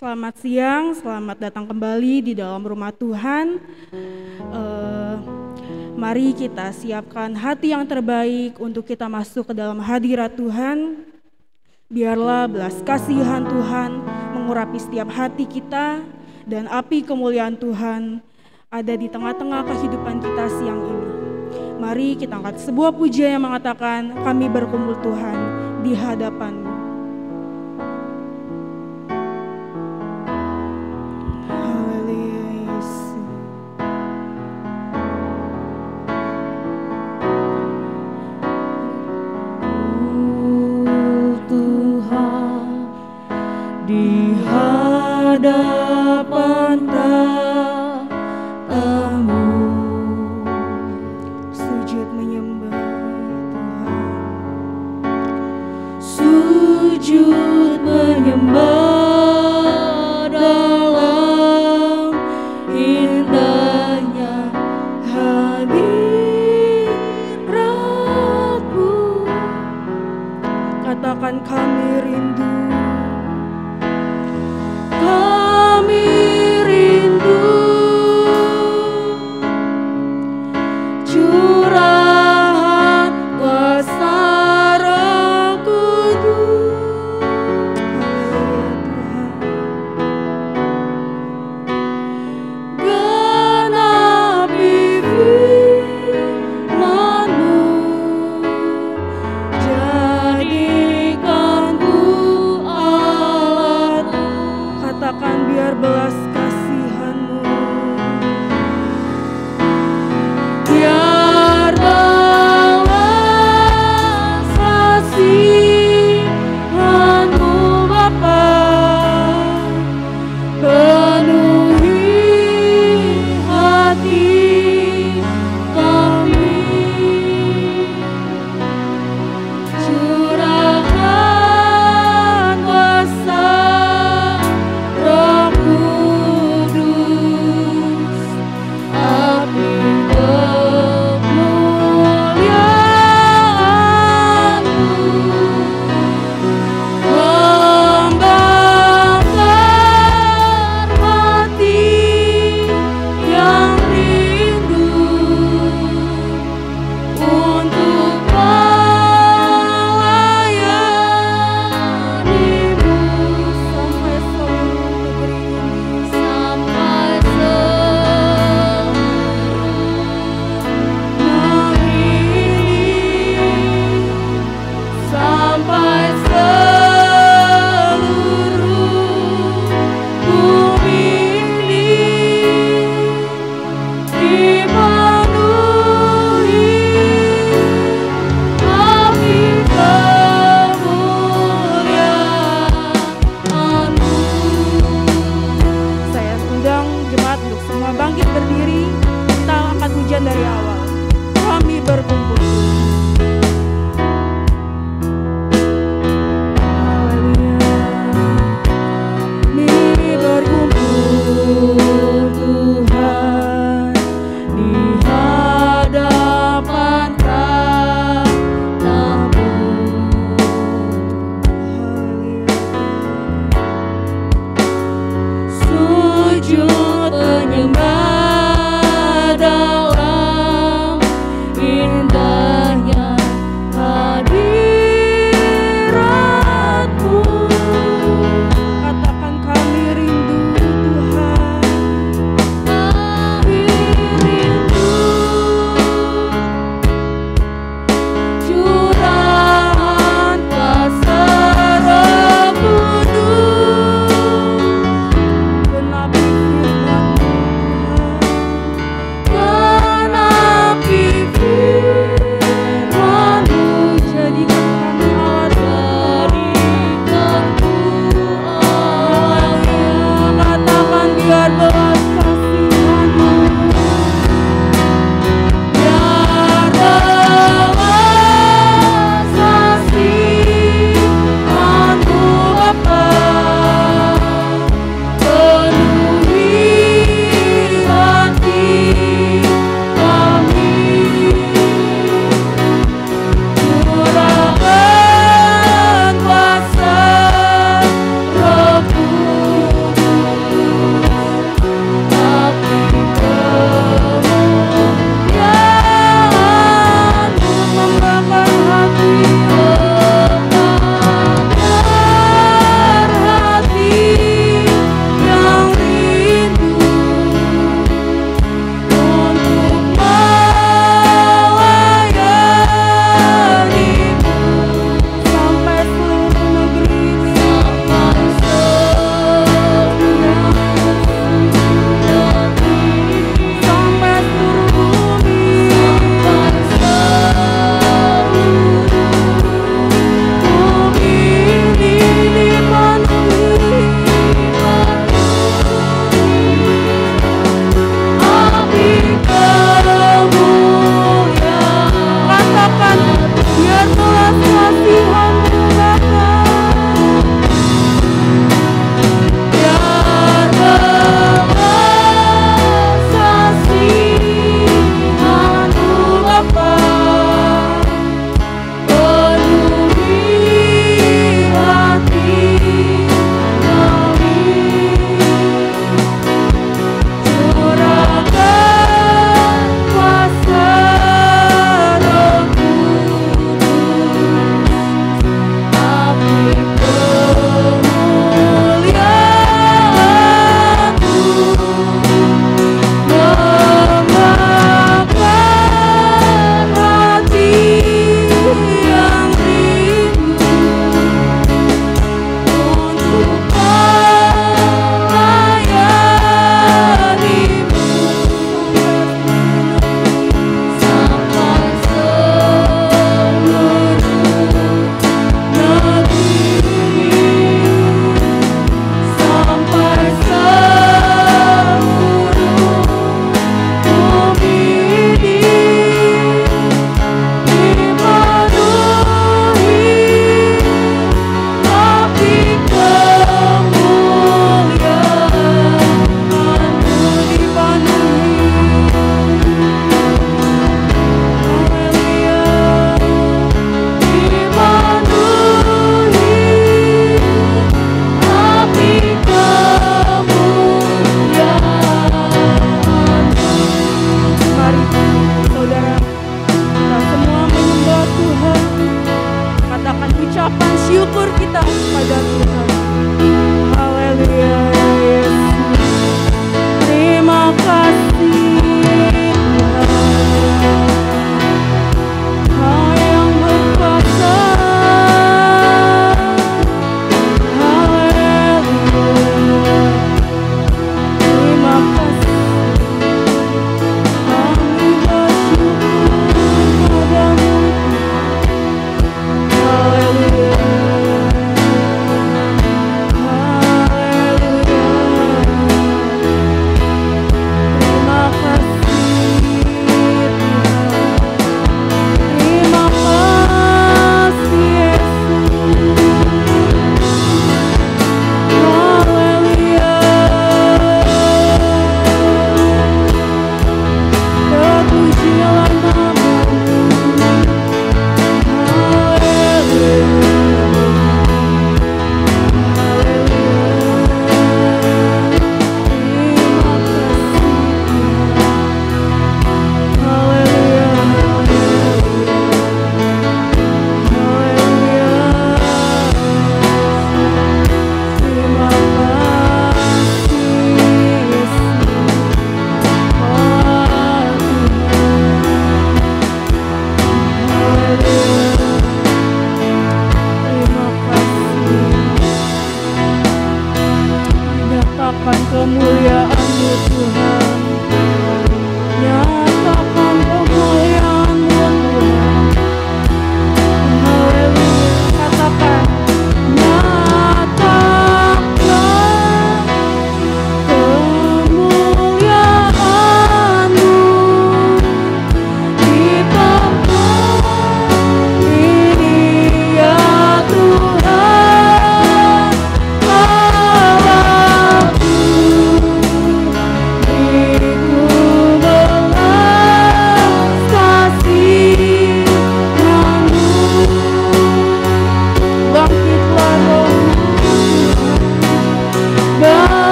Selamat siang, selamat datang kembali di dalam rumah Tuhan. Mari kita siapkan hati yang terbaik untuk kita masuk ke dalam hadirat Tuhan. Biarlah belas kasihan Tuhan mengurapi setiap hati kita dan api kemuliaan Tuhan ada di tengah-tengah kehidupan kita siang ini. Mari kita angkat sebuah pujian yang mengatakan, kami berkumpul Tuhan di hadapan-Mu. Di hadapan tatamu, sujud menyembah Tuhan.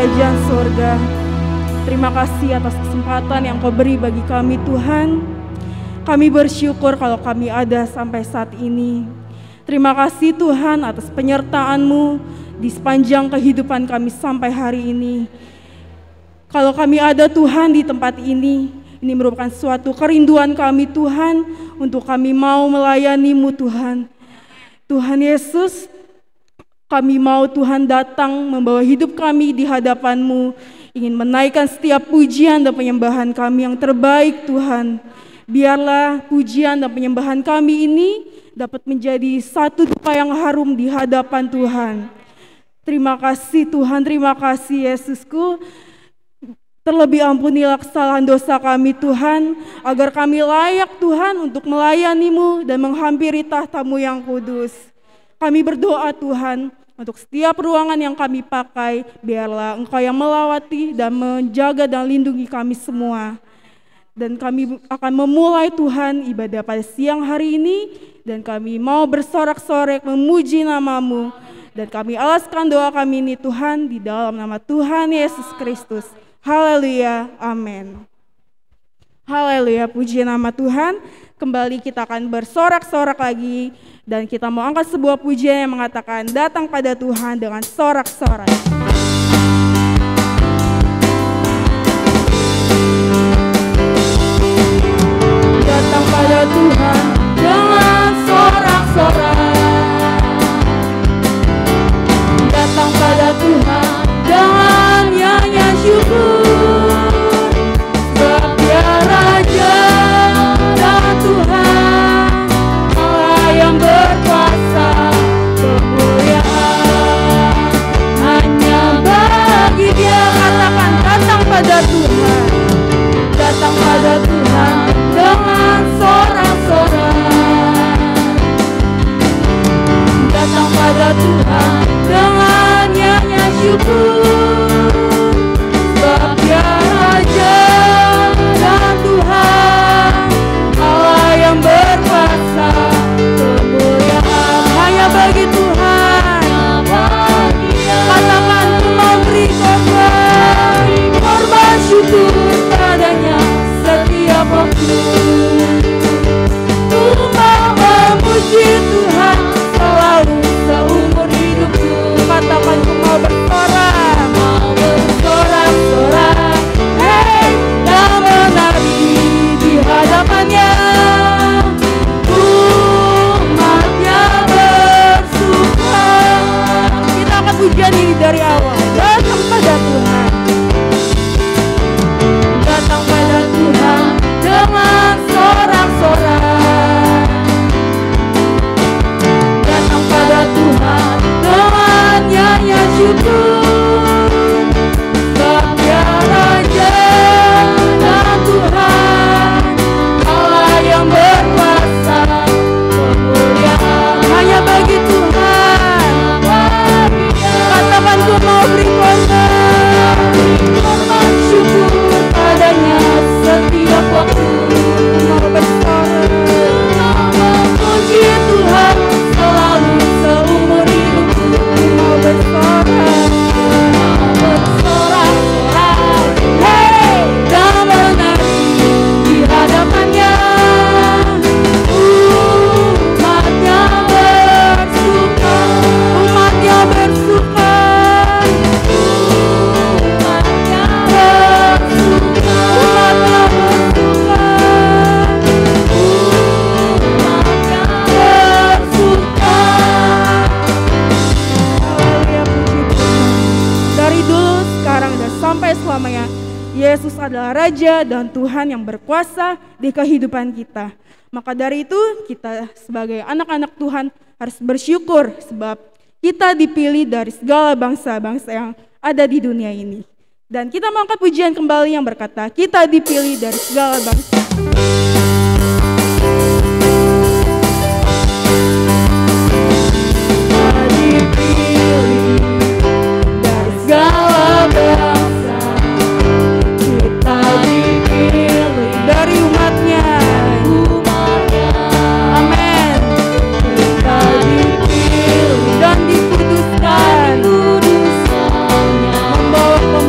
kerajaan surga. Terima kasih atas kesempatan yang Kau beri bagi kami Tuhan. Kami bersyukur kalau kami ada sampai saat ini. Terima kasih Tuhan atas penyertaan-Mu di sepanjang kehidupan kami sampai hari ini. Kalau kami ada Tuhan di tempat ini merupakan suatu kerinduan kami Tuhan untuk kami mau melayani-Mu Tuhan. Tuhan Yesus, kami mau Tuhan datang membawa hidup kami di hadapan-Mu, ingin menaikkan setiap pujian dan penyembahan kami yang terbaik Tuhan. Biarlah pujian dan penyembahan kami ini dapat menjadi satu dupa yang harum di hadapan Tuhan. Terima kasih Tuhan, terima kasih Yesusku. Terlebih ampunilah kesalahan dosa kami Tuhan, agar kami layak Tuhan untuk melayani-Mu dan menghampiri tahta-Mu yang kudus. Kami berdoa Tuhan, untuk setiap ruangan yang kami pakai, biarlah Engkau yang melawati dan menjaga dan lindungi kami semua. Dan kami akan memulai Tuhan ibadah pada siang hari ini, dan kami mau bersorak-sorai memuji nama-Mu. Dan kami alaskan doa kami ini Tuhan di dalam nama Tuhan Yesus Kristus. Haleluya, amin. Haleluya, puji nama Tuhan. Kembali kita akan bersorak-sorak lagi, dan kita mau angkat sebuah pujian yang mengatakan datang pada Tuhan dengan sorak-sorai. Datang pada Tuhan dengan sorak-sorai. Datang pada Tuhan dengan nyanyian syukur. Sebab Dia Raja dan Tuhan, Allah yang berkuasa, kemuliaan hanya bagi Dia. Katakan datang pada Tuhan, datang pada Tuhan dengan sorak-sorai. Datang pada Tuhan dengan nyanyian syukur. Sebab Dia Raja dan Tuhan, Allah yang berkuasa, kemuliaan hanya bagi Tuhan. Katakan ku mau beri korban syukur padanya setiap waktu. Ku mau memuji Tuhan selalu seumur hidupku. Katakan ku mau bersorak-sorai, hey, dan menari di hadapannya. Umatnya bersuka. Kita akan pujian ini dari awal. Datang pada Tuhan, datang pada Tuhan dengan sorak-sorai. Datang pada Tuhan dengan nyanyian syukur. Sebab Dia Raja dan Tuhan, Allah yang berkuasa, kemuliaan hanya bagi Tuhan. Katakan ku mau beri korban syukur padanya setiap waktu. Mau bersorak, memuji Tuhan selalu seumur hidupku. Mau bersorak-sorai, hey, dan menari di hadapannya. Umatnya bersuka, umatnya bersuka, umatnya bersuka, umatnya bersuka, umatnya bersuka. Haleluya, puji Tuhan. Dari dulu, sekarang, dan sampai selamanya, Yesus adalah Raja dan Tuhan yang berkuasa di kehidupan kita. Maka dari itu, kita sebagai anak-anak Tuhan harus bersyukur sebab kita dipilih dari segala bangsa-bangsa yang ada di dunia ini. Dan kita mengangkat pujian kembali yang berkata, kita dipilih dari segala bangsa. Kita dipilih dari segala bangsa. Kita dipilih dari umatnya. Amin. Kita dipilih dan dikuduskan, membawa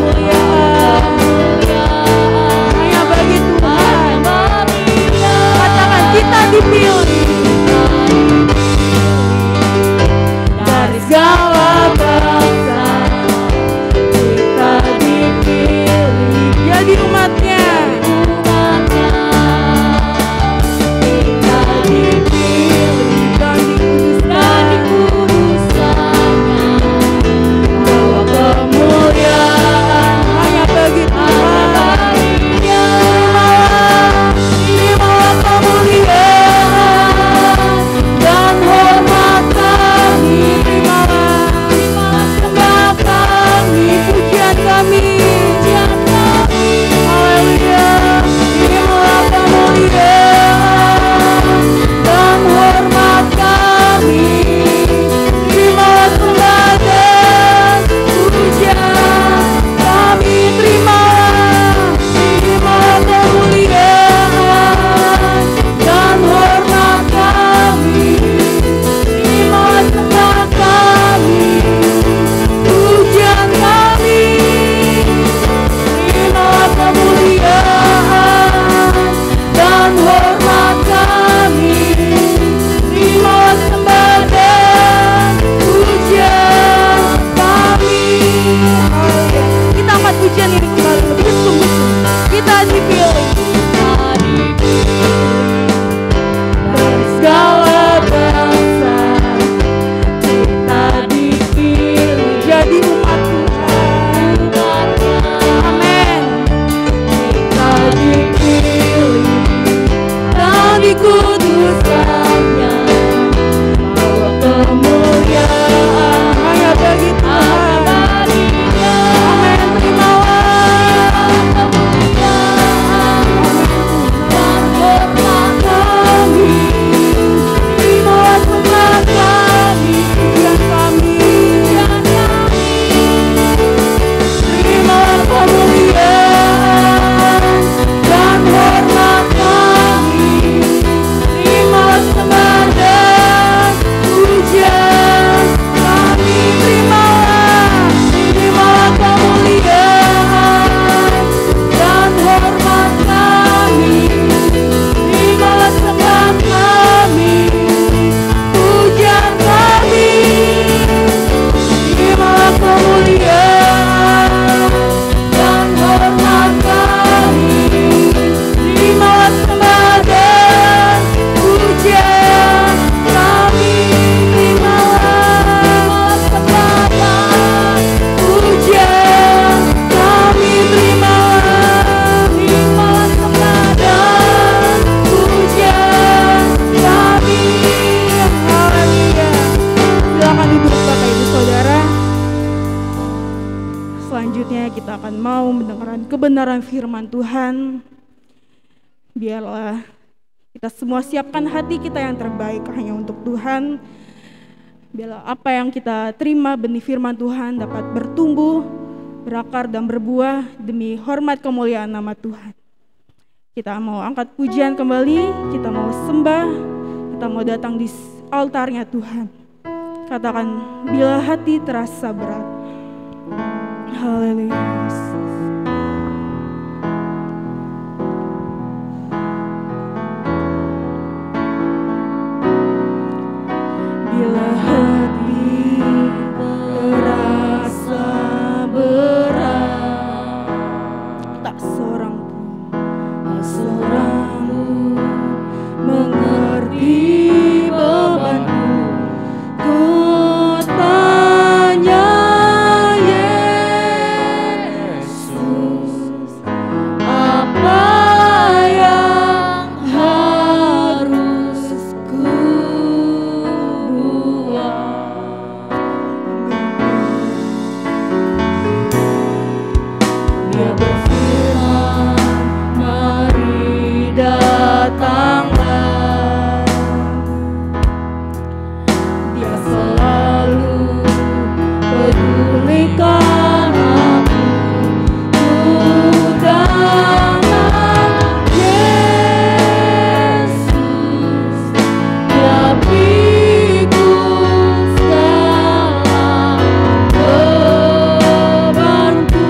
pujian ini kembali bersungguh-sungguh. Kita dipilih dari segala bangsa, kita dipilih jadi umat Tuhan. Amin. Kita dipilih dan dikuduskannya, bawa kemuliaan hanya bagi Tuhan. Amin. Terimalah kemuliaan dan hormat kami, terimalah sembah kami, pujian kami, terimalah kemuliaan dan hormat kami, terimalah sembah dan pujian kami, terimalah kemuliaan dan hormat kami, terimalah sembah kami, pujian kami, terimalah kemuliaan dan hormat kami, terimalah sembah dan pujian kami, terimalah sembah dan pujian kami, terimalah sembah dan pujian kami. Haleluya. Silakan duduk Bapak Ibu Saudara. Selanjutnya kita akan mau mendengarkan kebenaran firman Tuhan. Biarlah kita semua siapkan hati kita yang terbaik hanya untuk Tuhan. Biarlah apa yang kita terima benih firman Tuhan dapat bertumbuh, berakar dan berbuah demi hormat kemuliaan nama Tuhan. Kita mau angkat pujian kembali, kita mau sembah, kita mau datang di altarnya Tuhan. Katakan, bila hati terasa berat. Haleluya. Bila hati terasa berat, tak seorang pun mengerti bebanku. Ku tanya Yesus, apa yang harus ku buat? Dia berfirman, mari datanglah. Dia selalu pedulikan aku. Ku datang Yesus, Dia pikul segala bebanku.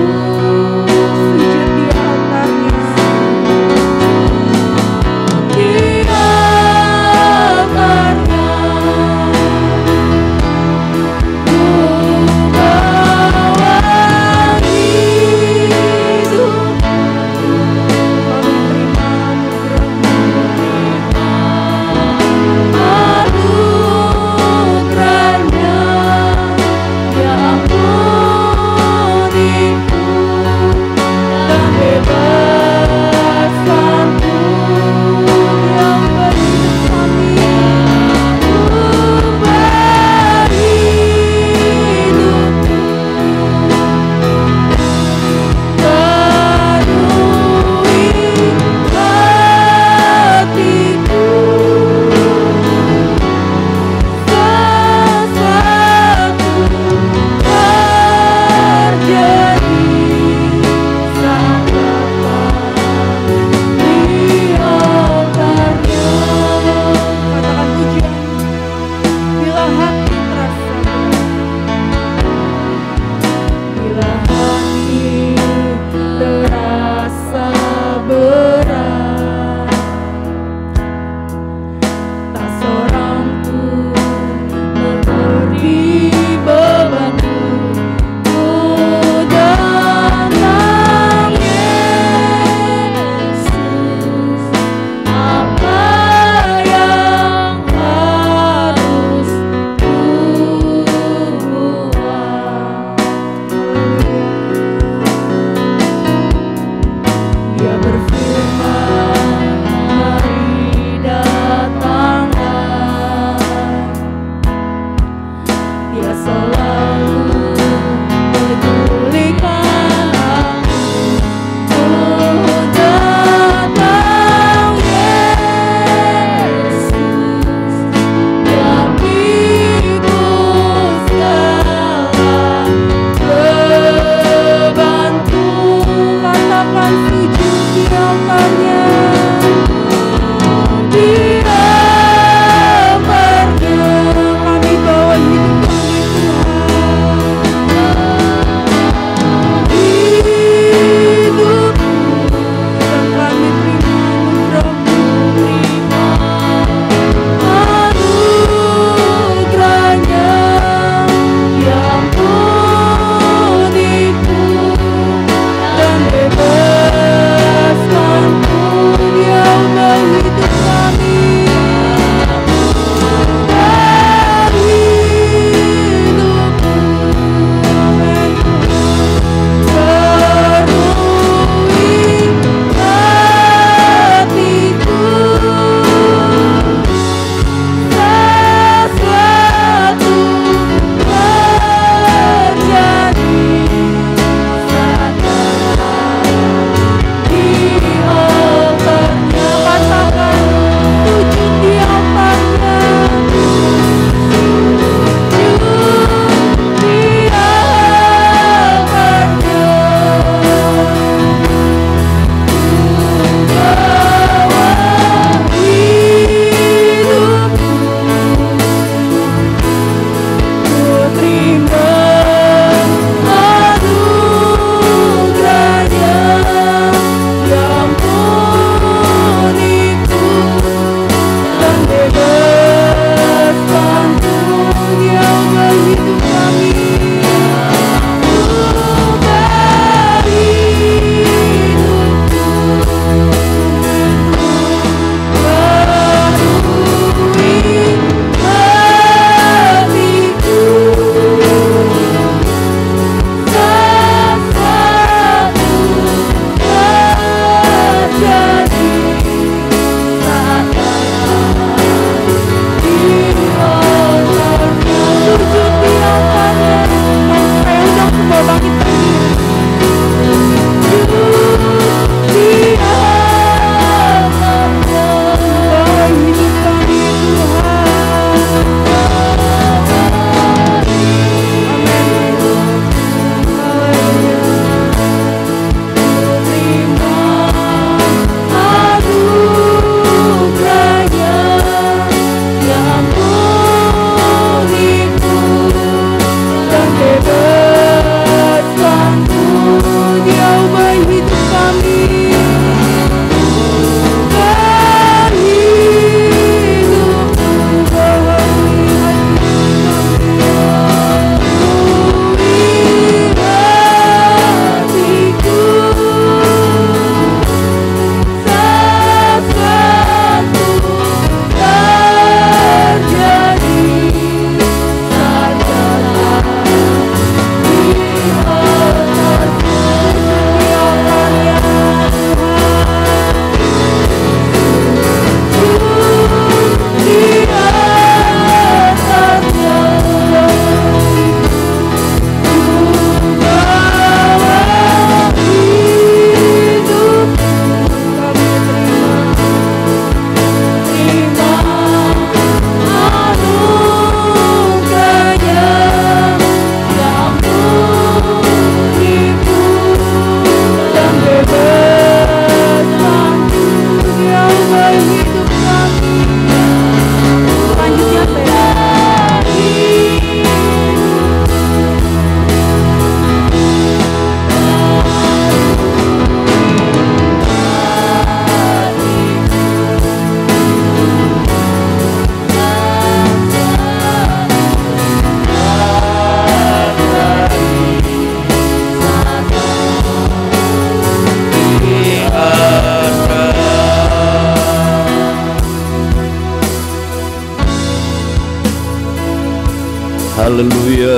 haleluya.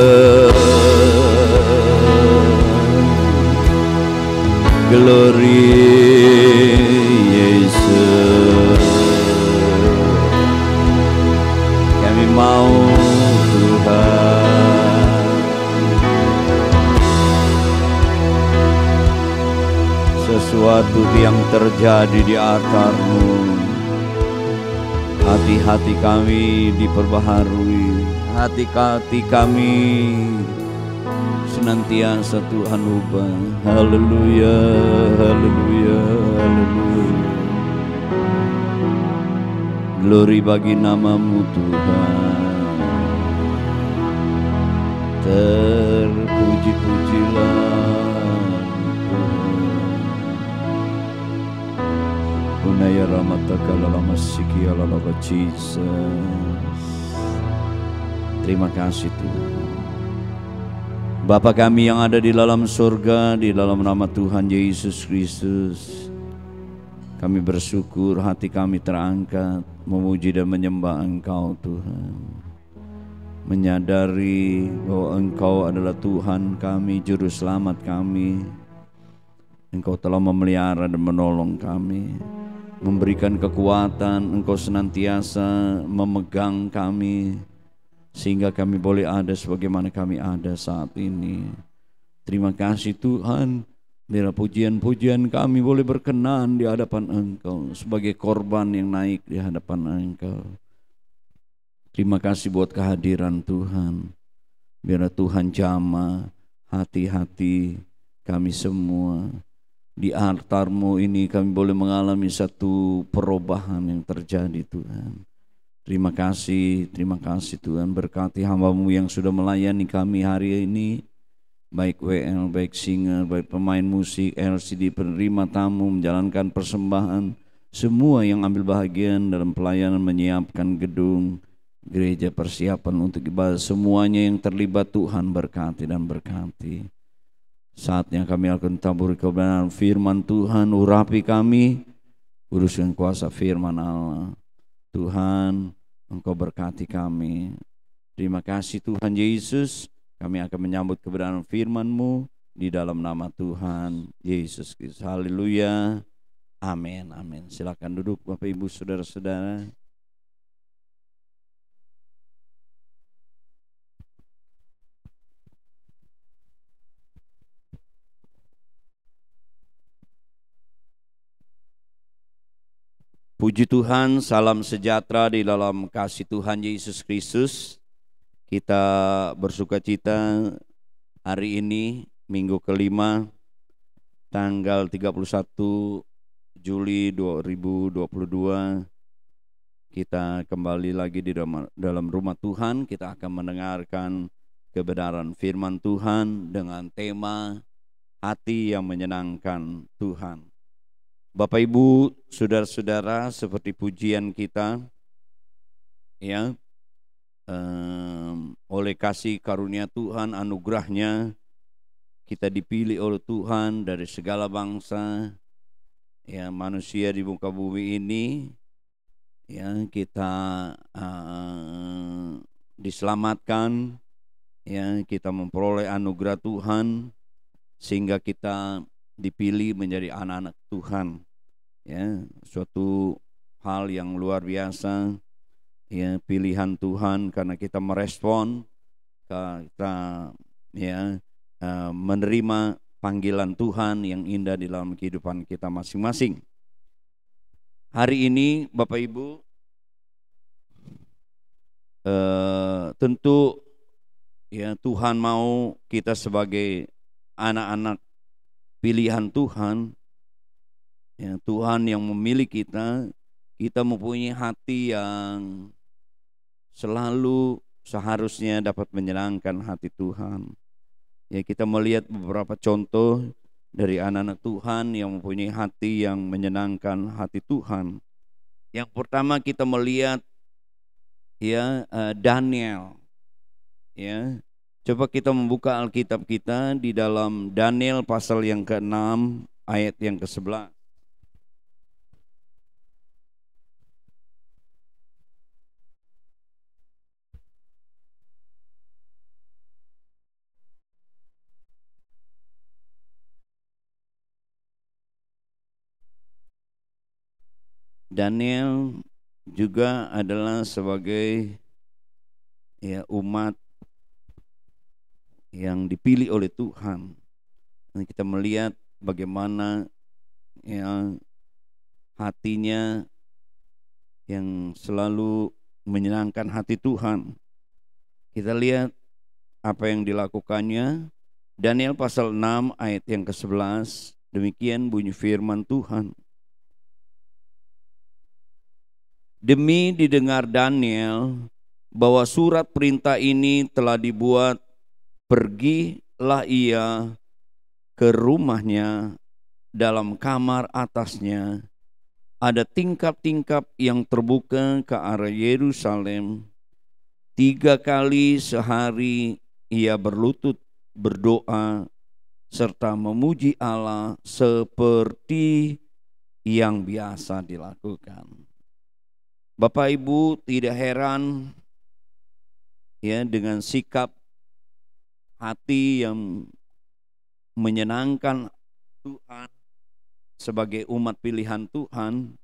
Glory Yesus. Kami mau Tuhan, sesuatu yang terjadi di altar-Mu, hati-hati kami diperbaharui, hati-hati kami senantiasa Tuhan ubah. Haleluya, haleluya, haleluya. Glory bagi nama-Mu Tuhan. Terpuji-pujilah Unaya ramataka lalama siki alalaba Jesus. Terima kasih Tuhan. Bapa kami yang ada di dalam surga, di dalam nama Tuhan Yesus Kristus, kami bersyukur, hati kami terangkat, memuji dan menyembah Engkau Tuhan. Menyadari bahwa Engkau adalah Tuhan kami, Juru Selamat kami. Engkau telah memelihara dan menolong kami, memberikan kekuatan. Engkau senantiasa memegang kami, sehingga kami boleh ada sebagaimana kami ada saat ini. Terima kasih Tuhan, biar pujian-pujian kami boleh berkenan di hadapan Engkau sebagai korban yang naik di hadapan Engkau. Terima kasih buat kehadiran Tuhan. Biar Tuhan jamah hati-hati kami semua. Di altar-Mu ini kami boleh mengalami satu perubahan yang terjadi Tuhan. Terima kasih Tuhan, berkati hamba-Mu yang sudah melayani kami hari ini, baik WL, baik singer, baik pemain musik, LCD, penerima tamu, menjalankan persembahan, semua yang ambil bahagian dalam pelayanan menyiapkan gedung, gereja, persiapan untuk ibadah, semuanya yang terlibat Tuhan berkati dan berkati. Saatnya kami akan taburi kebenaran firman Tuhan, urapi kami, uruskan kuasa firman Allah. Tuhan, Engkau berkati kami. Terima kasih Tuhan Yesus. Kami akan menyambut kebenaran firman-Mu di dalam nama Tuhan Yesus Kristus. Haleluya. Amin. Amin. Silakan duduk Bapak Ibu Saudara-saudara. Puji Tuhan, salam sejahtera di dalam kasih Tuhan Yesus Kristus. Kita bersuka cita hari ini, minggu kelima, tanggal 31 Juli 2022. Kita kembali lagi di dalam rumah Tuhan. Kita akan mendengarkan kebenaran firman Tuhan dengan tema hati yang menyenangkan Tuhan. Bapak Ibu, saudara-saudara, seperti pujian kita, ya, oleh kasih karunia Tuhan, anugerahnya, kita dipilih oleh Tuhan dari segala bangsa, ya, manusia di muka bumi ini, ya, kita diselamatkan, ya, kita memperoleh anugerah Tuhan, sehingga kita dipilih menjadi anak-anak Tuhan, ya, suatu hal yang luar biasa, ya, pilihan Tuhan karena kita merespon, kita, ya, menerima panggilan Tuhan yang indah di dalam kehidupan kita masing-masing. Hari ini Bapak Ibu, tentu, ya, Tuhan mau kita sebagai anak-anak pilihan Tuhan, ya, Tuhan yang memilih kita mempunyai hati yang selalu seharusnya dapat menyenangkan hati Tuhan. Ya, kita melihat beberapa contoh dari anak-anak Tuhan yang mempunyai hati yang menyenangkan hati Tuhan. Yang pertama kita melihat, ya, Daniel, ya. Coba kita membuka Alkitab kita di dalam Daniel pasal yang ke-6 ayat yang ke-11. Daniel juga adalah sebagai umat yang dipilih oleh Tuhan. Dan kita melihat bagaimana hatinya yang selalu menyenangkan hati Tuhan. Kita lihat apa yang dilakukannya. Daniel pasal 6 ayat yang ke-11, demikian bunyi firman Tuhan. Demi didengar Daniel bahwa surat perintah ini telah dibuat, pergilah ia ke rumahnya. Dalam kamar atasnya ada tingkap-tingkap yang terbuka ke arah Yerusalem. 3 kali sehari ia berlutut berdoa serta memuji Allah seperti yang biasa dilakukan. Bapak Ibu, tidak heran dengan sikap hati yang menyenangkan Tuhan sebagai umat pilihan Tuhan.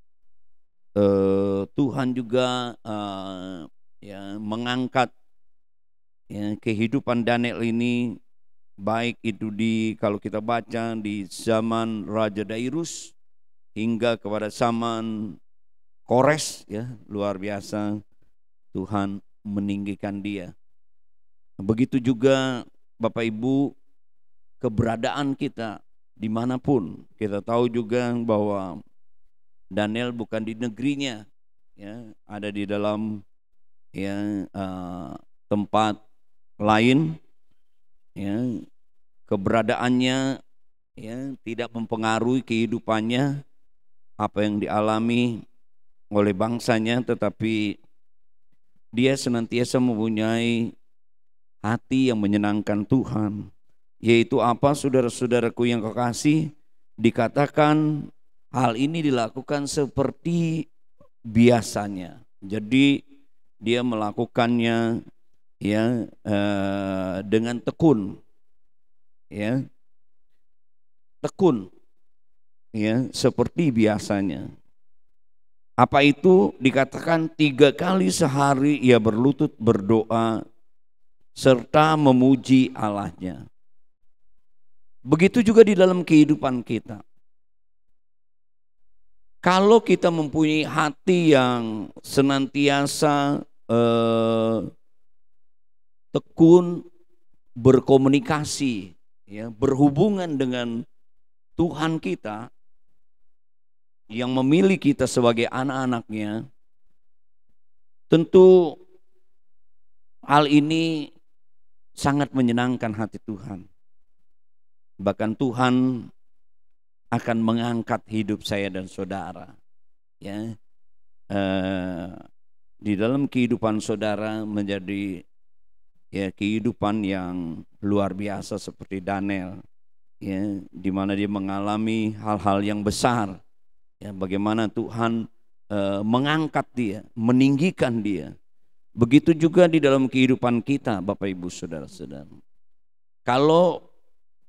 Tuhan juga mengangkat kehidupan Daniel ini, baik itu kalau kita baca di zaman Raja Dairus hingga kepada zaman Kores, luar biasa Tuhan meninggikan dia. Begitu juga Bapak Ibu, keberadaan kita dimanapun, kita tahu juga bahwa Daniel bukan di negerinya, ada di dalam tempat lain, keberadaannya tidak mempengaruhi kehidupannya apa yang dialami oleh bangsanya, tetapi dia senantiasa mempunyai hati yang menyenangkan Tuhan. Yaitu apa, saudara-saudaraku yang kekasih? Dikatakan hal ini dilakukan seperti biasanya. Jadi dia melakukannya dengan tekun, tekun, seperti biasanya. Apa itu? Dikatakan 3 kali sehari ia berlutut berdoa serta memuji Allahnya. Begitu juga di dalam kehidupan kita. Kalau kita mempunyai hati yang senantiasa tekun berkomunikasi, berhubungan dengan Tuhan kita yang memilih kita sebagai anak-anaknya, tentu hal ini sangat menyenangkan hati Tuhan. Bahkan Tuhan akan mengangkat hidup saya dan saudara. Di dalam kehidupan saudara menjadi kehidupan yang luar biasa seperti Daniel, di mana dia mengalami hal-hal yang besar, bagaimana Tuhan mengangkat dia, meninggikan dia. Begitu juga di dalam kehidupan kita, Bapak Ibu saudara-saudara. Kalau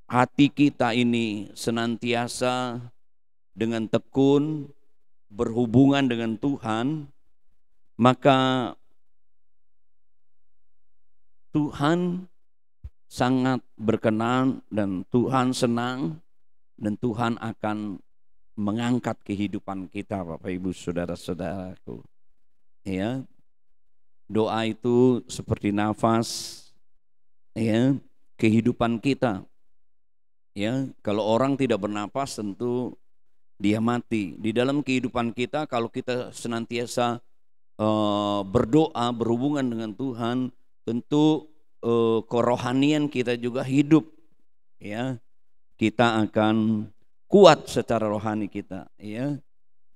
hati kita ini senantiasa dengan tekun berhubungan dengan Tuhan, maka Tuhan sangat berkenan dan Tuhan senang, dan Tuhan akan mengangkat kehidupan kita, Bapak Ibu saudara-saudaraku. Doa itu seperti nafas kehidupan kita. Kalau orang tidak bernapas tentu dia mati. Di dalam kehidupan kita, kalau kita senantiasa berdoa, berhubungan dengan Tuhan, tentu kerohanian kita juga hidup. Kita akan kuat secara rohani kita.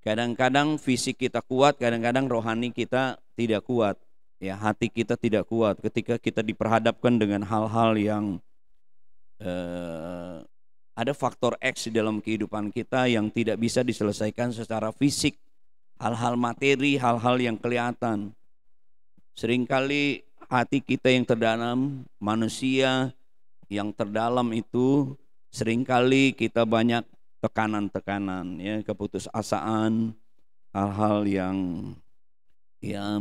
Kadang-kadang fisik kita kuat, kadang-kadang rohani kita tidak kuat. Hati kita tidak kuat ketika kita diperhadapkan dengan hal-hal yang ada faktor X di dalam kehidupan kita yang tidak bisa diselesaikan secara fisik. Hal-hal materi, hal-hal yang kelihatan. Seringkali hati kita yang terdalam, manusia yang terdalam itu, seringkali kita banyak tekanan-tekanan, keputusasaan, hal-hal yang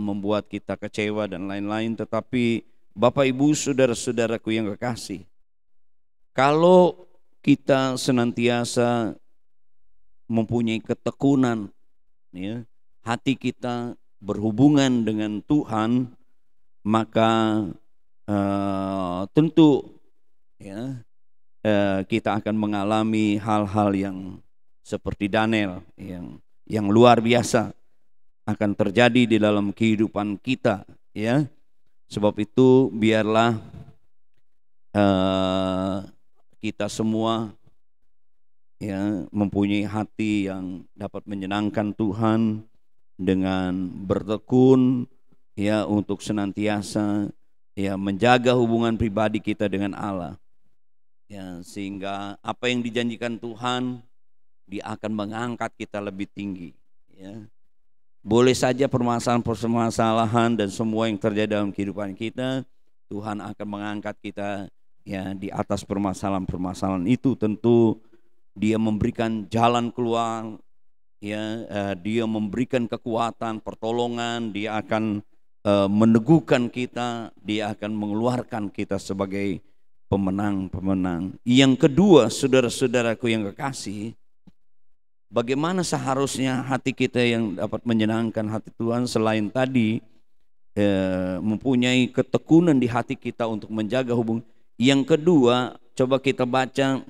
membuat kita kecewa dan lain-lain. Tetapi Bapak Ibu saudara-saudaraku yang kekasih, kalau kita senantiasa mempunyai ketekunan, hati kita berhubungan dengan Tuhan, maka tentu kita akan mengalami hal-hal yang seperti Daniel yang luar biasa akan terjadi di dalam kehidupan kita, ya. Sebab itu biarlah kita semua mempunyai hati yang dapat menyenangkan Tuhan dengan bertekun untuk senantiasa menjaga hubungan pribadi kita dengan Allah, sehingga apa yang dijanjikan Tuhan, Dia akan mengangkat kita lebih tinggi, Boleh saja permasalahan-permasalahan dan semua yang terjadi dalam kehidupan kita, Tuhan akan mengangkat kita di atas permasalahan-permasalahan itu. Tentu Dia memberikan jalan keluar, Dia memberikan kekuatan, pertolongan, Dia akan meneguhkan kita, Dia akan mengeluarkan kita sebagai pemenang-pemenang. Yang kedua, saudara-saudaraku yang kekasih, bagaimana seharusnya hati kita yang dapat menyenangkan hati Tuhan selain tadi mempunyai ketekunan di hati kita untuk menjaga hubungan. Yang kedua, coba kita baca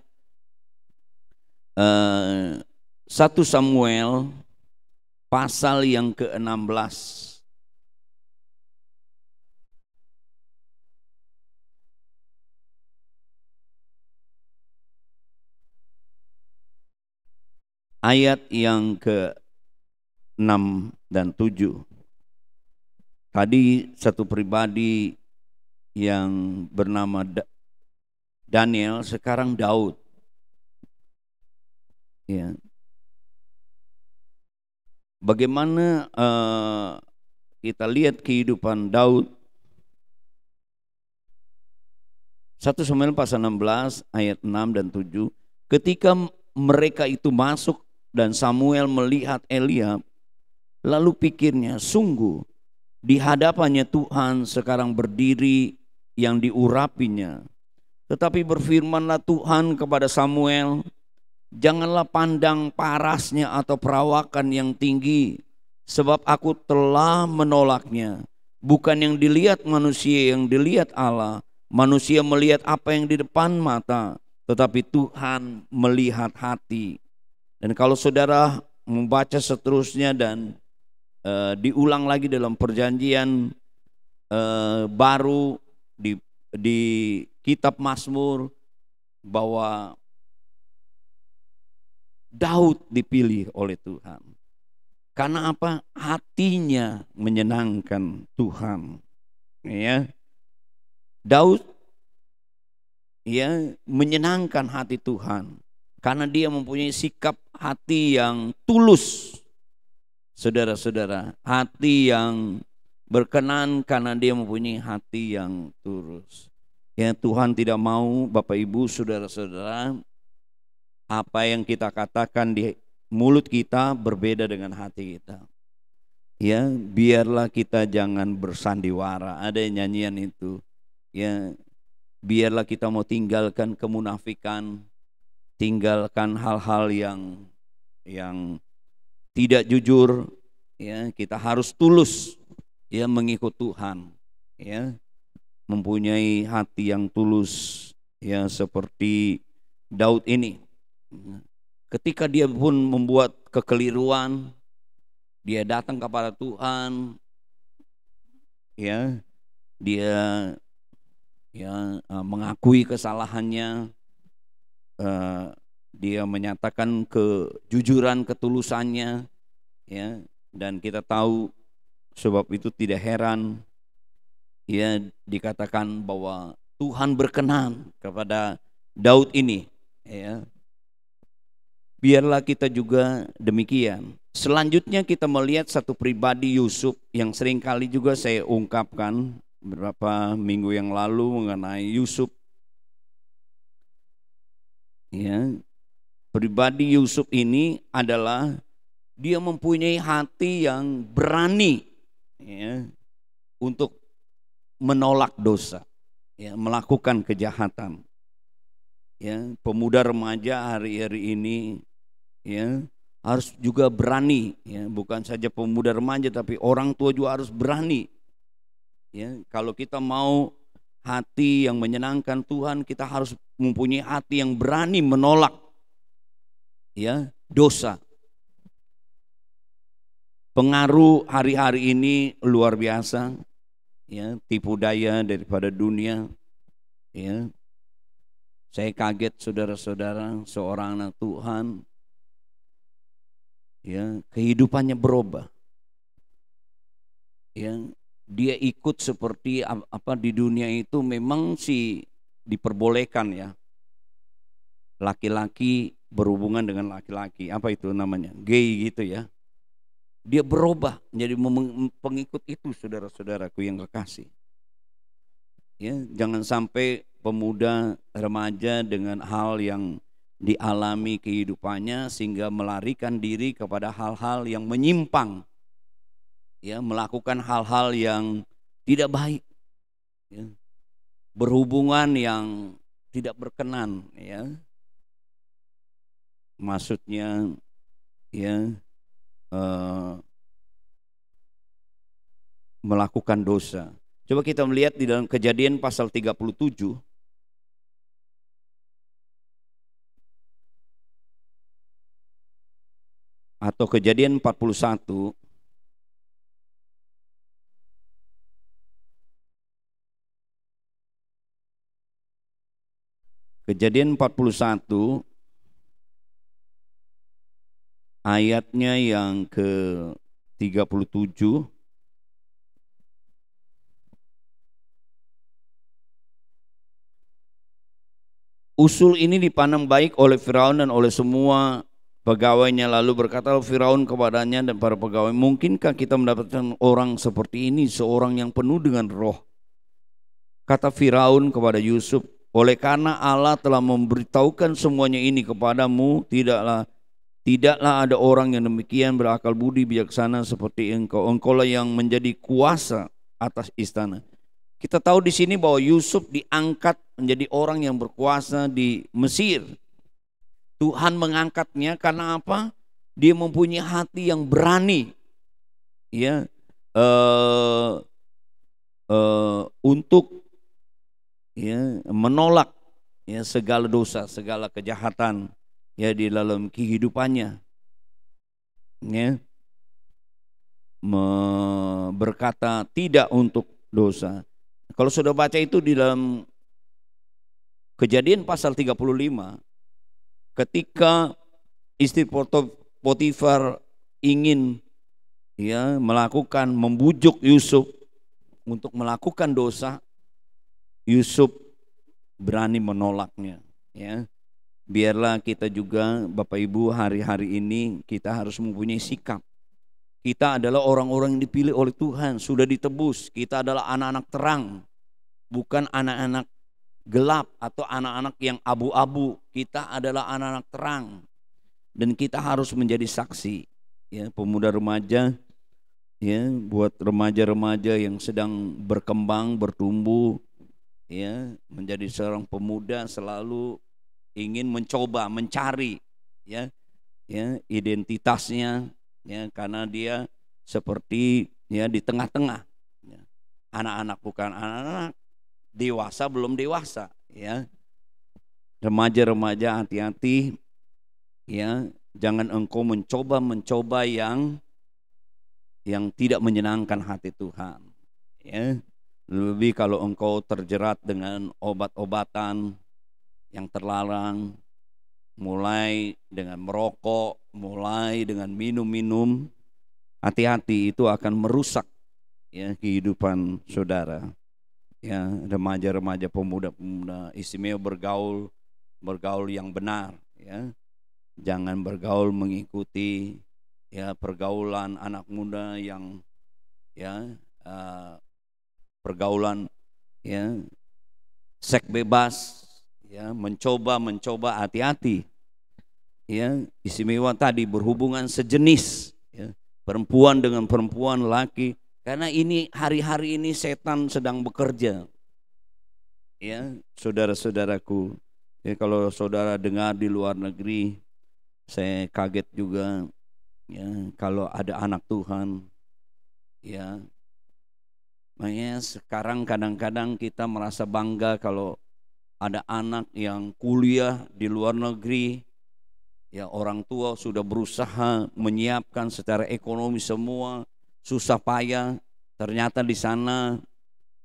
1 Samuel pasal yang ke-16. Ayat yang ke-6 dan 7. Tadi satu pribadi yang bernama Daniel, sekarang Daud. Bagaimana kita lihat kehidupan Daud. 1 Samuel pasal 16 ayat 6 dan 7. Ketika mereka itu masuk dan Samuel melihat Eliab, lalu pikirnya, sungguh di hadapannya Tuhan sekarang berdiri yang diurapinya. Tetapi berfirmanlah Tuhan kepada Samuel, janganlah pandang parasnya atau perawakan yang tinggi, sebab aku telah menolaknya. Bukan yang dilihat manusia, yang dilihat Allah. Manusia melihat apa yang di depan mata, tetapi Tuhan melihat hati. Dan kalau saudara membaca seterusnya dan diulang lagi dalam perjanjian baru di kitab Mazmur, bahwa Daud dipilih oleh Tuhan. Karena apa? Hatinya menyenangkan Tuhan. Daud menyenangkan hati Tuhan. Karena dia mempunyai sikap hati yang tulus. Saudara-saudara, hati yang berkenan karena dia mempunyai hati yang tulus. Tuhan tidak mau, Bapak Ibu, saudara-saudara, apa yang kita katakan di mulut kita berbeda dengan hati kita. Biarlah kita jangan bersandiwara. Ada nyanyian itu. Biarlah kita mau tinggalkan kemunafikan, tinggalkan hal-hal yang tidak jujur. Kita harus tulus mengikut Tuhan. Mempunyai hati yang tulus, seperti Daud ini. Ketika dia pun membuat kekeliruan, dia datang kepada Tuhan, dia mengakui kesalahannya, dia menyatakan kejujuran, ketulusannya, dan kita tahu sebab itu tidak heran dikatakan bahwa Tuhan berkenan kepada Daud ini. Biarlah kita juga demikian. Selanjutnya kita melihat satu pribadi, Yusuf, yang seringkali juga saya ungkapkan beberapa minggu yang lalu mengenai Yusuf. Pribadi Yusuf ini adalah dia mempunyai hati yang berani ya, untuk menolak dosa, ya, melakukan kejahatan. Ya, pemuda remaja hari-hari ini ya harus juga berani, ya, bukan saja pemuda remaja tapi orang tua juga harus berani. Ya, kalau kita mau hati yang menyenangkan Tuhan, kita harus mempunyai hati yang berani menolak ya dosa. Pengaruh hari-hari ini luar biasa, ya, tipu daya daripada dunia. Ya, saya kaget saudara-saudara, seorang anak Tuhan, ya, kehidupannya berubah. Ya, dia ikut seperti apa di dunia itu memang sih diperbolehkan ya, laki-laki berhubungan dengan laki-laki, apa itu namanya, gay gitu ya. Dia berubah menjadi pengikut itu, saudara-saudaraku yang kekasih. Ya, jangan sampai pemuda remaja dengan hal yang dialami kehidupannya sehingga melarikan diri kepada hal-hal yang menyimpang, ya, melakukan hal-hal yang tidak baik, ya, berhubungan yang tidak berkenan, ya, maksudnya ya melakukan dosa. Coba kita melihat di dalam Kejadian pasal 37 atau Kejadian 41. Kejadian 41 ayatnya yang ke-37. Usul ini dipandang baik oleh Firaun dan oleh semua pegawainya. Lalu berkata Firaun kepadanya dan para pegawai, mungkinkah kita mendapatkan orang seperti ini, seorang yang penuh dengan roh? Kata Firaun kepada Yusuf, oleh karena Allah telah memberitahukan semuanya ini kepadamu, tidaklah ada orang yang demikian berakal budi bijaksana seperti engkau. Engkaulah yang menjadi kuasa atas istana. Kita tahu di sini bahwa Yusuf diangkat menjadi orang yang berkuasa di Mesir. Tuhan mengangkatnya karena apa? Dia mempunyai hati yang berani, ya, untuk ya menolak ya segala dosa, segala kejahatan ya di dalam kehidupannya. Ya, berkata tidak untuk dosa. Kalau sudah baca itu di dalam Kejadian pasal 35, ketika istri Potifar ingin ya membujuk Yusuf untuk melakukan dosa, Yusuf berani menolaknya, ya. Biarlah kita juga Bapak Ibu hari-hari ini kita harus mempunyai sikap. Kita adalah orang-orang yang dipilih oleh Tuhan, sudah ditebus. Kita adalah anak-anak terang, bukan anak-anak gelap atau anak-anak yang abu-abu. Kita adalah anak-anak terang dan kita harus menjadi saksi, ya, pemuda remaja, ya, buat remaja-remaja yang sedang berkembang, bertumbuh, ya, menjadi seorang pemuda selalu ingin mencoba, mencari, ya, identitasnya, ya, karena dia seperti ya di tengah-tengah, ya. Anak-anak bukan anak-anak, dewasa belum dewasa, ya. Remaja-remaja hati-hati, ya, jangan engkau mencoba yang tidak menyenangkan hati Tuhan, ya. Lebih kalau engkau terjerat dengan obat-obatan yang terlarang, mulai dengan merokok, mulai dengan minum-minum, hati-hati, itu akan merusak ya kehidupan saudara. Ya, remaja-remaja, pemuda-pemuda istimewa bergaul yang benar, ya. Jangan bergaul mengikuti ya pergaulan anak muda yang ya pergaulan ya seks bebas, ya, mencoba, hati-hati. ya istimewa tadi berhubungan sejenis, ya, perempuan dengan perempuan, laki, karena ini hari-hari ini setan sedang bekerja, ya saudara-saudaraku. Ya, kalau saudara dengar di luar negeri, saya kaget juga, ya kalau ada anak Tuhan, ya makanya sekarang kadang-kadang kita merasa bangga kalau ada anak yang kuliah di luar negeri. Ya, orang tua sudah berusaha menyiapkan secara ekonomi semua, susah payah, ternyata di sana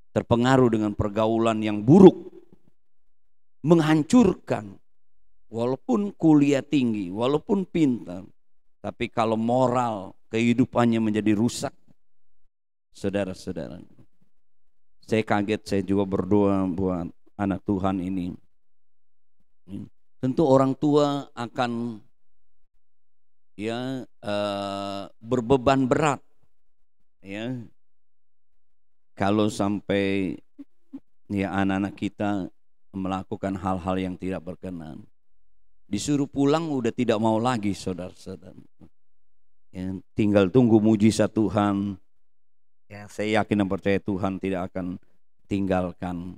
terpengaruh dengan pergaulan yang buruk, menghancurkan. Walaupun kuliah tinggi, walaupun pintar, tapi kalau moral kehidupannya menjadi rusak, saudara-saudara. Saya kaget, saya juga berdoa buat anak Tuhan ini. Tentu orang tua akan berbeban berat, ya kalau sampai ya anak-anak kita melakukan hal-hal yang tidak berkenan. Disuruh pulang udah tidak mau lagi, saudara-saudara. Ya, tinggal tunggu mujizat Tuhan. Ya, saya yakin dan percaya Tuhan tidak akan tinggalkan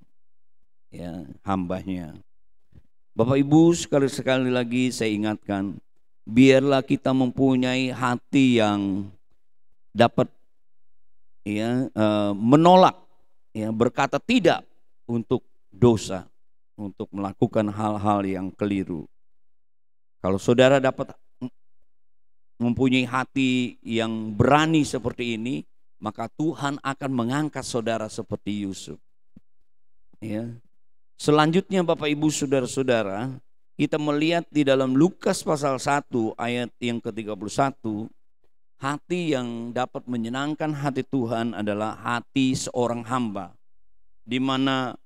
ya hambanya. Bapak Ibu, sekali lagi saya ingatkan, biarlah kita mempunyai hati yang dapat ya menolak, ya berkata tidak untuk dosa, untuk melakukan hal-hal yang keliru. Kalau saudara dapat mempunyai hati yang berani seperti ini, maka Tuhan akan mengangkat saudara seperti Yusuf. Ya. Selanjutnya Bapak Ibu saudara-saudara, kita melihat di dalam Lukas pasal 1 ayat yang ke-31, hati yang dapat menyenangkan hati Tuhan adalah hati seorang hamba, di mana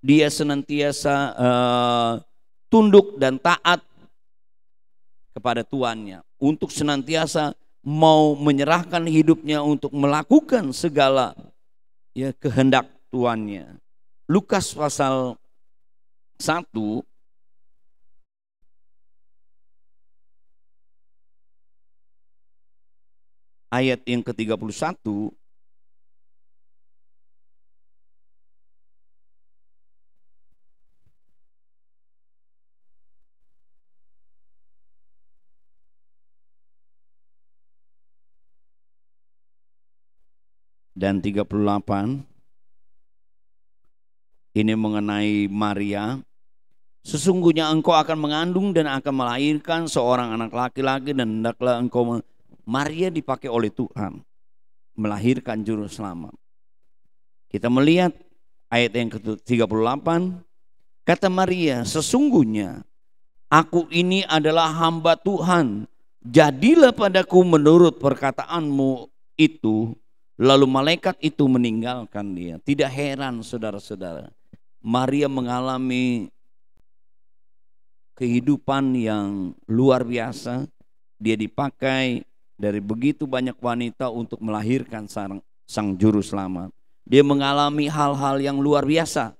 dia senantiasa tunduk dan taat kepada tuannya, untuk senantiasa mau menyerahkan hidupnya untuk melakukan segala ya kehendak tuannya. Lukas pasal 1 ayat yang ke-31, dan 38, ini mengenai Maria. Sesungguhnya engkau akan mengandung dan akan melahirkan seorang anak laki-laki, dan hendaklah engkau. Maria dipakai oleh Tuhan melahirkan juru selamat. Kita melihat ayat yang ke-38, kata Maria, sesungguhnya aku ini adalah hamba Tuhan, jadilah padaku menurut perkataanmu itu. Lalu malaikat itu meninggalkan dia. Tidak heran saudara-saudara, Maria mengalami kehidupan yang luar biasa. Dia dipakai dari begitu banyak wanita untuk melahirkan sang juru selamat. Dia mengalami hal-hal yang luar biasa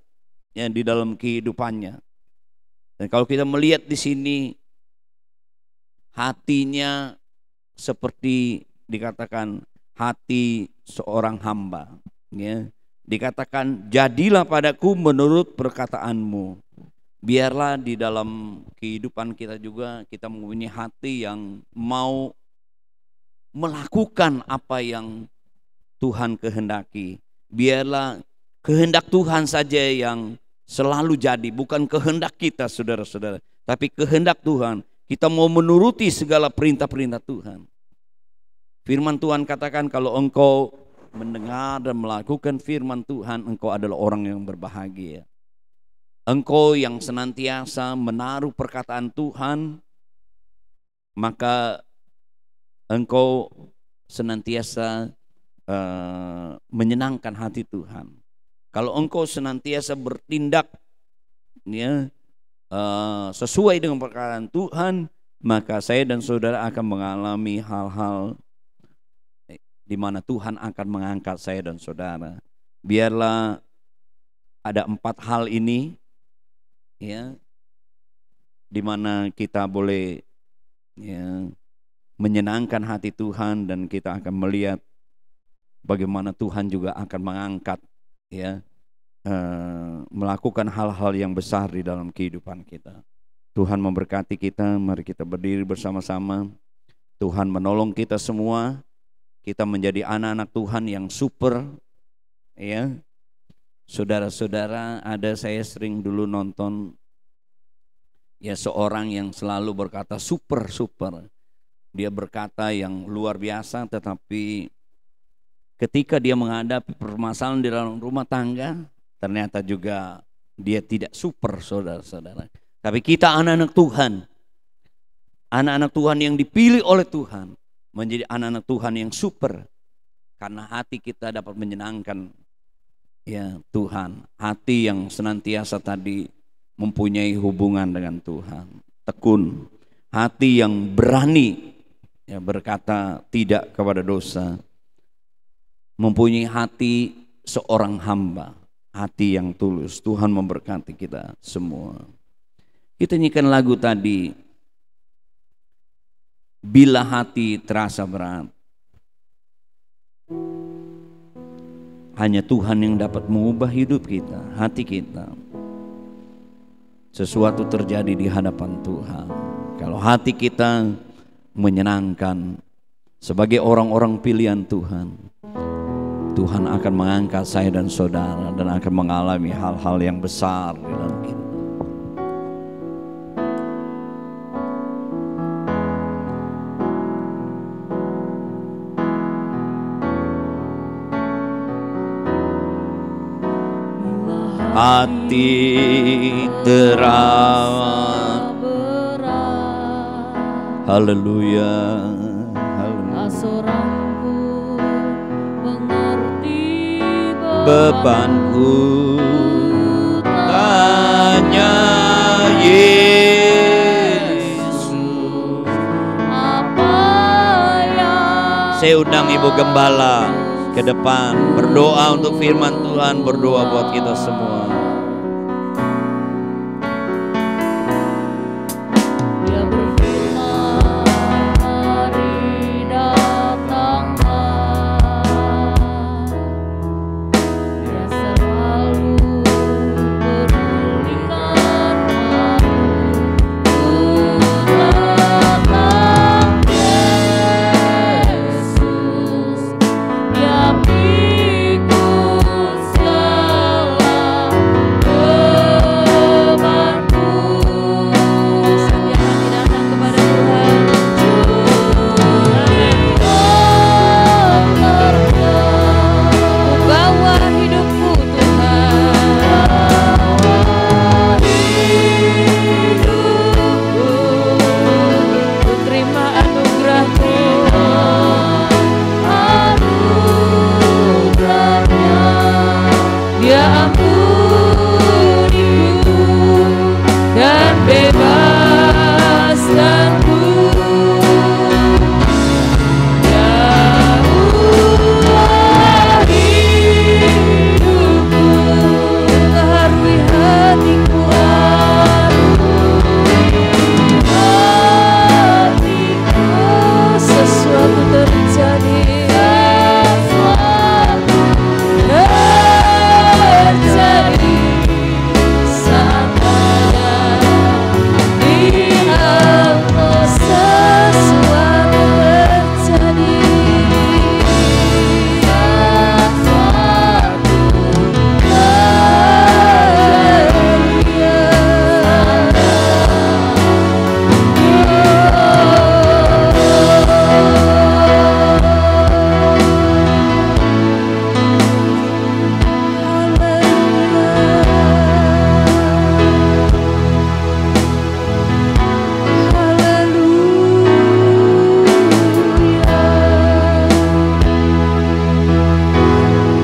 ya di dalam kehidupannya. Dan kalau kita melihat di sini, hatinya seperti dikatakan hati seorang hamba, ya. Dikatakan jadilah padaku menurut perkataanmu. Biarlah di dalam kehidupan kita juga kita mempunyai hati yang mau melakukan apa yang Tuhan kehendaki. Biarlah kehendak Tuhan saja yang selalu jadi, bukan kehendak kita saudara-saudara, tapi kehendak Tuhan. Kita mau menuruti segala perintah-perintah Tuhan. Firman Tuhan katakan kalau engkau mendengar dan melakukan firman Tuhan, engkau adalah orang yang berbahagia. Engkau yang senantiasa menaruh perkataan Tuhan, maka engkau senantiasa menyenangkan hati Tuhan. Kalau engkau senantiasa bertindak ya, sesuai dengan perkataan Tuhan, maka saya dan saudara akan mengalami hal-hal di mana Tuhan akan mengangkat saya dan saudara. Biarlah ada 4 hal ini ya, di mana kita boleh menyenangkan hati Tuhan, dan kita akan melihat bagaimana Tuhan juga akan mengangkat, ya, melakukan hal-hal yang besar di dalam kehidupan kita. Tuhan memberkati kita. Mari kita berdiri bersama-sama. Tuhan menolong kita semua. Kita menjadi anak-anak Tuhan yang super, ya. Saudara-saudara, saya sering dulu nonton, ya, seorang yang selalu berkata super. Dia berkata yang luar biasa, tetapi ketika dia menghadapi permasalahan di dalam rumah tangga, ternyata juga dia tidak super, saudara-saudara. Tapi kita anak-anak Tuhan yang dipilih oleh Tuhan, menjadi anak-anak Tuhan yang super, karena hati kita dapat menyenangkan, ya, Tuhan. Hati yang senantiasa tadi mempunyai hubungan dengan Tuhan, tekun, hati yang berani, ya, berkata tidak kepada dosa, mempunyai hati seorang hamba, hati yang tulus. Tuhan memberkati kita semua. Kita nyanyikan lagu tadi, bila hati terasa berat. Hanya Tuhan yang dapat mengubah hidup kita, hati kita. Sesuatu terjadi di hadapan Tuhan. Kalau hati kita menyenangkan sebagai orang-orang pilihan Tuhan, Tuhan akan mengangkat saya dan saudara dan akan mengalami hal-hal yang besar di dalam kita. Hati terawat, haleluya, haleluya. Seorang pun mengerti bebanku, tanya Yesus. Apa yang Saya undang Ibu Gembala ke depan, berdoa untuk firman Tuhan, berdoa buat kita semua. Dia berfirman, mari datanglah. Dia selalu pedulikan aku. Datang Yesus, dia pikul segala bebanku. Setiap hati datang kepada Tuhan. Bawa hidupku Tuhan, ku terima anugerah-Mu. Anugerahnya Dia ampuniku dan bebaskanku. Ubah hidupku, mengharui hatiku, hatiku. Sesuatu terjadi, saat ada di Allah. Sesuatu terjadi,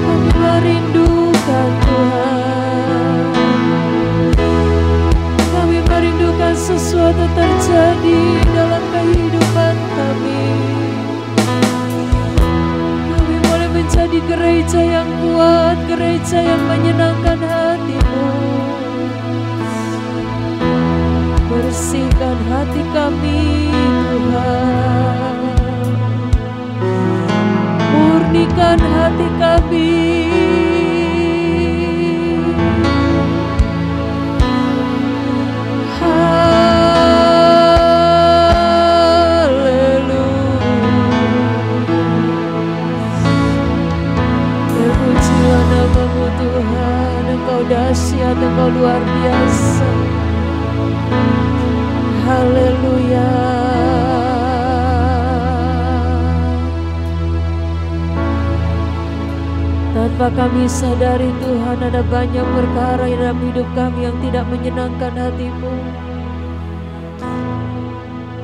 kami merindukan Tuhan. Kami merindukan sesuatu terjadi dalam kehidupan kami. Kami boleh menjadi gereja yang kuat, gereja yang menyenangkan hati-Mu. Bersihkan hati kami Tuhan. Tanpa kami sadari Tuhan, ada banyak perkara dalam hidup kami yang tidak menyenangkan hati-Mu.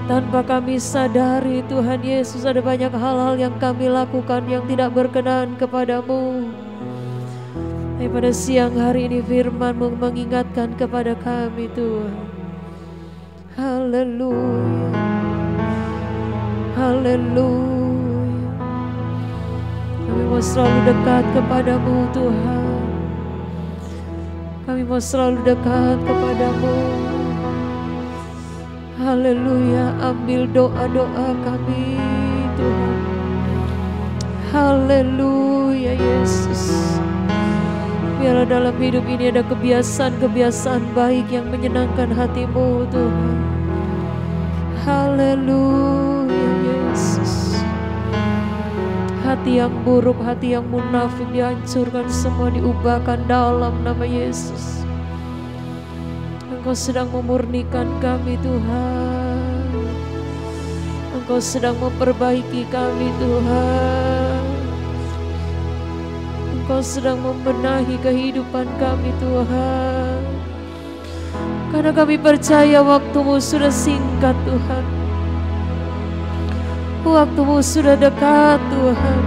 Tanpa kami sadari Tuhan Yesus, ada banyak hal-hal yang kami lakukan yang tidak berkenan kepadamu. Tapi pada siang hari ini firman-Mu mengingatkan kepada kami Tuhan. Haleluya, haleluya. Kami mau selalu dekat kepadamu Tuhan. Kami mau selalu dekat kepadamu. Haleluya, ambil doa-doa kami Tuhan. Haleluya Yesus. Biarlah dalam hidup ini ada kebiasaan-kebiasaan baik yang menyenangkan hati-Mu Tuhan. Haleluya Yesus. Hati yang buruk, hati yang munafik dihancurkan semua, diubahkan dalam nama Yesus. Engkau sedang memurnikan kami Tuhan. Engkau sedang memperbaiki kami Tuhan. Engkau sedang membenahi kehidupan kami Tuhan. Karena kami percaya waktu-Mu sudah singkat Tuhan. Waktu-Mu sudah dekat Tuhan.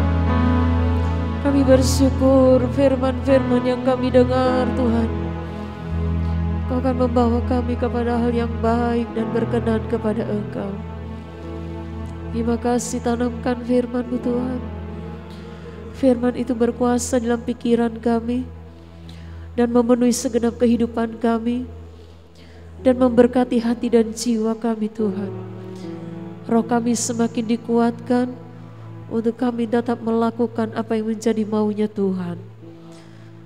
Kami bersyukur firman-firman yang kami dengar Tuhan. Kau akan membawa kami kepada hal yang baik dan berkenan kepada Engkau. Terima kasih, tanamkan firman-Mu Tuhan. Firman itu berkuasa dalam pikiran kami dan memenuhi segenap kehidupan kami dan memberkati hati dan jiwa kami Tuhan. Roh kami semakin dikuatkan untuk kami tetap melakukan apa yang menjadi maunya Tuhan.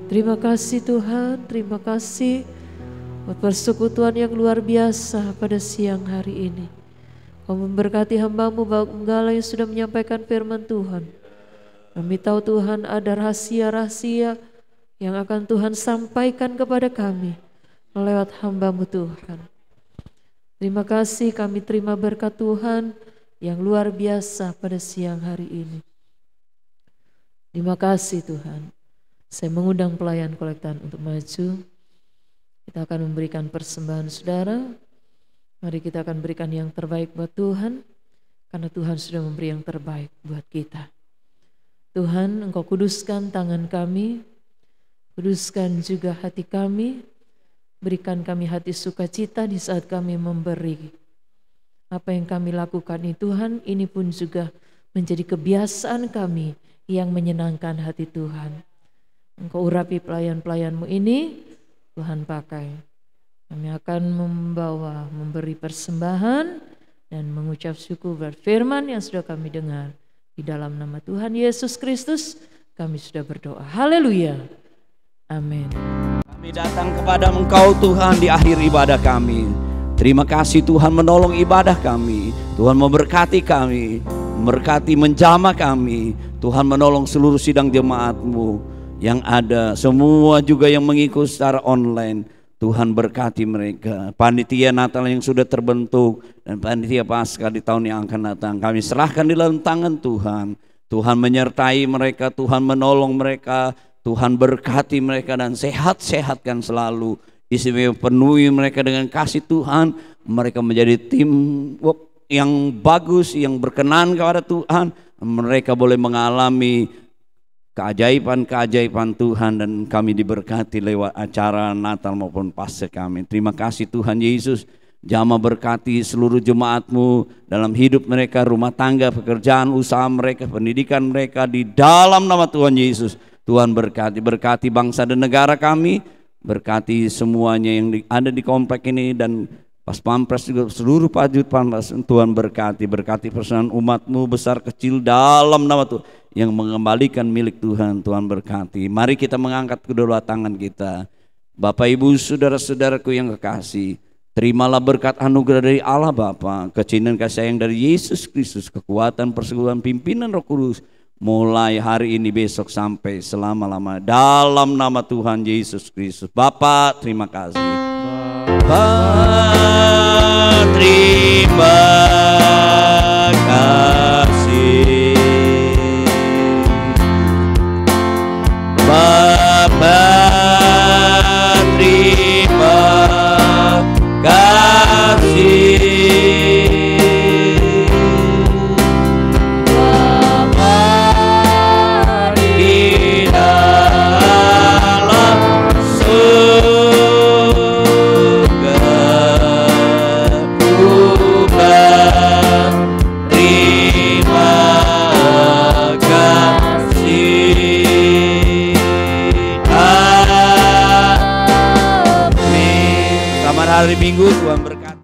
Terima kasih Tuhan, terima kasih buat persekutuan yang luar biasa pada siang hari ini. Kau memberkati hamba-Mu Bang yang sudah menyampaikan firman Tuhan. Kami tahu Tuhan ada rahasia-rahasia yang akan Tuhan sampaikan kepada kami lewat hamba-Mu Tuhan. Terima kasih, kami terima berkat Tuhan yang luar biasa pada siang hari ini. Terima kasih Tuhan. Saya mengundang pelayan kolektan untuk maju. Kita akan memberikan persembahan saudara. Mari kita akan berikan yang terbaik buat Tuhan. Karena Tuhan sudah memberi yang terbaik buat kita. Tuhan, Engkau kuduskan tangan kami. Kuduskan juga hati kami. Berikan kami hati sukacita di saat kami memberi. Apa yang kami lakukan ini Tuhan, ini pun juga menjadi kebiasaan kami yang menyenangkan hati Tuhan. Engkau urapi pelayan-pelayan-Mu ini, Tuhan pakai. Kami akan memberi persembahan dan mengucap syukur buat firman yang sudah kami dengar. Di dalam nama Tuhan Yesus Kristus, kami sudah berdoa. Haleluya. Amin. Kami datang kepada Engkau Tuhan di akhir ibadah kami. Terima kasih Tuhan menolong ibadah kami. Tuhan memberkati kami, memberkati menjamah kami. Tuhan menolong seluruh sidang jemaat-Mu yang ada. Semua juga yang mengikuti secara online. Tuhan berkati mereka. Panitia Natal yang sudah terbentuk dan panitia Paskah di tahun yang akan datang. Kami serahkan di dalam tangan Tuhan. Tuhan menyertai mereka, Tuhan menolong mereka. Tuhan berkati mereka dan sehat-sehatkan selalu. Istimewa penuhi mereka dengan kasih Tuhan. Mereka menjadi tim yang bagus, yang berkenan kepada Tuhan. Mereka boleh mengalami keajaiban-keajaiban Tuhan dan kami diberkati lewat acara Natal maupun Paskah kami. Terima kasih Tuhan Yesus. Jamah berkati seluruh jemaat-Mu dalam hidup mereka, rumah tangga, pekerjaan, usaha mereka, pendidikan mereka di dalam nama Tuhan Yesus. Tuhan berkati bangsa dan negara kami, berkati semuanya yang ada di komplek ini dan Pas Pampres juga seluruh prajurit Pampres. Tuhan berkati persoalan umat-Mu besar kecil dalam nama Tuhan yang mengembalikan milik Tuhan. Tuhan berkati. Mari kita mengangkat kedua tangan kita. Bapak Ibu saudara-saudaraku yang kekasih, terimalah berkat anugerah dari Allah Bapa, kecintaan kasih sayang dari Yesus Kristus, kekuatan persekutuan pimpinan Roh Kudus mulai hari ini, besok sampai selama-lama dalam nama Tuhan Yesus Kristus. Bapa, terima kasih. Bapa, terima kasih. hari Minggu. Tuhan berkati.